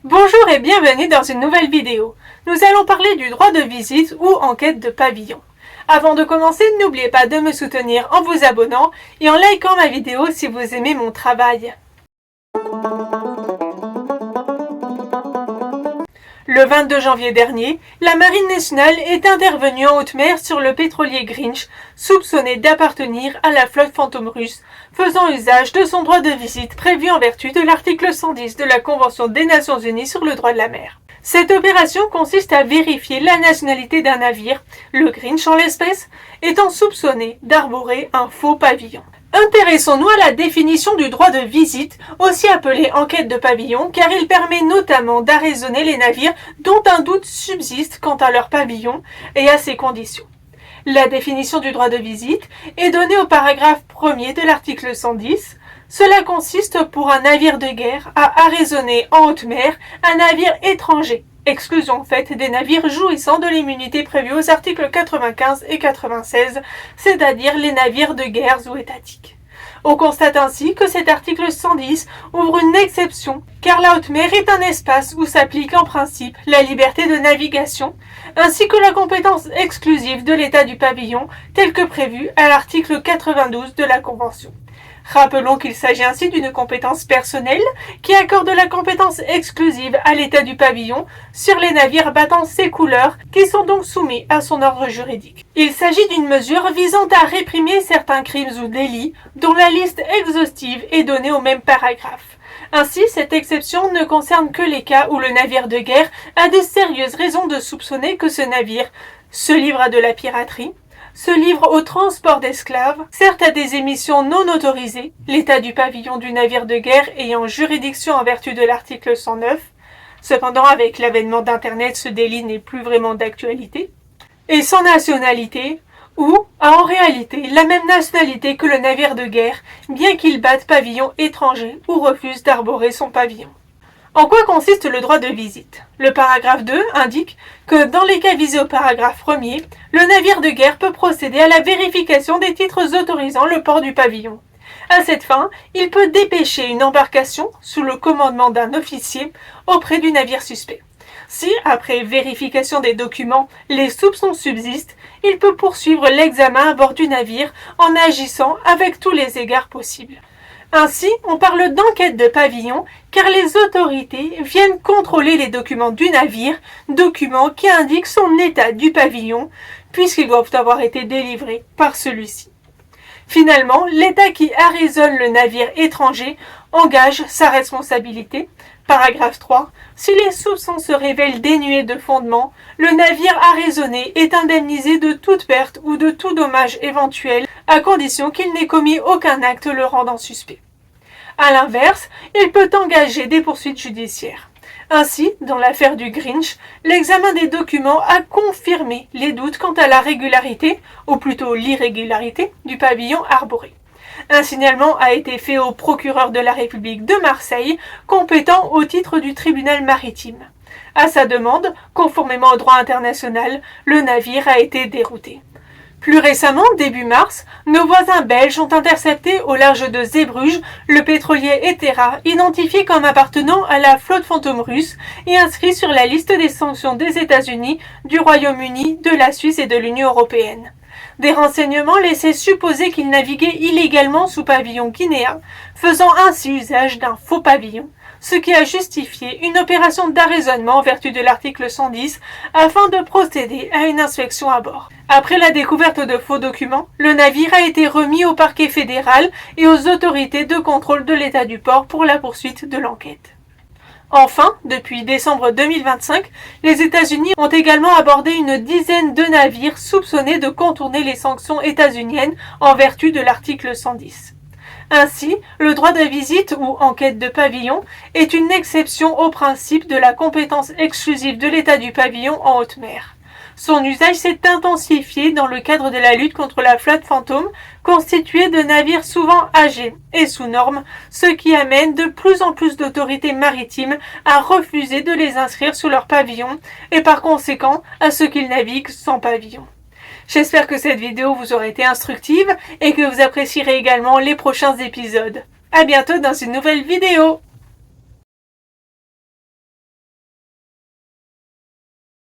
Bonjour et bienvenue dans une nouvelle vidéo. Nous allons parler du droit de visite ou enquête de pavillon. Avant de commencer, n'oubliez pas de me soutenir en vous abonnant et en likant ma vidéo si vous aimez mon travail. Le 22 janvier dernier, la Marine nationale est intervenue en haute mer sur le pétrolier Grinch, soupçonné d'appartenir à la flotte fantôme russe, faisant usage de son droit de visite prévu en vertu de l'article 110 de la Convention des Nations Unies sur le droit de la mer. Cette opération consiste à vérifier la nationalité d'un navire, le Grinch en l'espèce, étant soupçonné d'arborer un faux pavillon. Intéressons-nous à la définition du droit de visite, aussi appelé enquête de pavillon, car il permet notamment d'arraisonner les navires dont un doute subsiste quant à leur pavillon et à ses conditions. La définition du droit de visite est donnée au paragraphe 1er de l'article 110. Cela consiste pour un navire de guerre à arraisonner en haute mer un navire étranger, exclusion faite des navires jouissant de l'immunité prévue aux articles 95 et 96, c'est-à-dire les navires de guerre ou étatiques. On constate ainsi que cet article 110 ouvre une exception, car la haute mer est un espace où s'applique en principe la liberté de navigation, ainsi que la compétence exclusive de l'État du pavillon, telle que prévue à l'article 92 de la Convention. Rappelons qu'il s'agit ainsi d'une compétence personnelle qui accorde la compétence exclusive à l'État du pavillon sur les navires battant ses couleurs qui sont donc soumis à son ordre juridique. Il s'agit d'une mesure visant à réprimer certains crimes ou délits dont la liste exhaustive est donnée au même paragraphe. Ainsi, cette exception ne concerne que les cas où le navire de guerre a de sérieuses raisons de soupçonner que ce navire se livre à de la piraterie, se livre au transport d'esclaves, certes à des émissions non autorisées, l'état du pavillon du navire de guerre ayant juridiction en vertu de l'article 109. Cependant, avec l'avènement d'Internet, ce délit n'est plus vraiment d'actualité. Et sans nationalité, ou a en réalité la même nationalité que le navire de guerre, bien qu'il batte pavillon étranger ou refuse d'arborer son pavillon. En quoi consiste le droit de visite? Le paragraphe 2 indique que dans les cas visés au paragraphe 1er, le navire de guerre peut procéder à la vérification des titres autorisant le port du pavillon. À cette fin, il peut dépêcher une embarcation sous le commandement d'un officier auprès du navire suspect. Si, après vérification des documents, les soupçons subsistent, il peut poursuivre l'examen à bord du navire en agissant avec tous les égards possibles. Ainsi, on parle d'enquête de pavillon car les autorités viennent contrôler les documents du navire, documents qui indiquent son état du pavillon, puisqu'ils doivent avoir été délivrés par celui-ci. Finalement, l'État qui arraisonne le navire étranger engage sa responsabilité. Paragraphe 3. Si les soupçons se révèlent dénués de fondement, le navire arraisonné est indemnisé de toute perte ou de tout dommage éventuel, à condition qu'il n'ait commis aucun acte le rendant suspect. À l'inverse, il peut engager des poursuites judiciaires. Ainsi, dans l'affaire du Grinch, l'examen des documents a confirmé les doutes quant à la régularité, ou plutôt l'irrégularité, du pavillon arboré. Un signalement a été fait au procureur de la République de Marseille, compétent au titre du tribunal maritime. À sa demande, conformément au droit international, le navire a été dérouté. Plus récemment, début mars, nos voisins belges ont intercepté au large de Zeebrugge le pétrolier Etera, identifié comme appartenant à la flotte fantôme russe et inscrit sur la liste des sanctions des États-Unis, du Royaume-Uni, de la Suisse et de l'Union européenne. Des renseignements laissaient supposer qu'il naviguait illégalement sous pavillon guinéen, faisant ainsi usage d'un faux pavillon, ce qui a justifié une opération d'arraisonnement en vertu de l'article 110 afin de procéder à une inspection à bord. Après la découverte de faux documents, le navire a été remis au parquet fédéral et aux autorités de contrôle de l'état du port pour la poursuite de l'enquête. Enfin, depuis décembre 2025, les États-Unis ont également abordé une dizaine de navires soupçonnés de contourner les sanctions états-uniennes en vertu de l'article 110. Ainsi, le droit de visite ou enquête de pavillon est une exception au principe de la compétence exclusive de l'État du pavillon en haute mer. Son usage s'est intensifié dans le cadre de la lutte contre la flotte fantôme, constituée de navires souvent âgés et sous normes, ce qui amène de plus en plus d'autorités maritimes à refuser de les inscrire sous leur pavillon et par conséquent à ce qu'ils naviguent sans pavillon. J'espère que cette vidéo vous aura été instructive et que vous apprécierez également les prochains épisodes. À bientôt dans une nouvelle vidéo!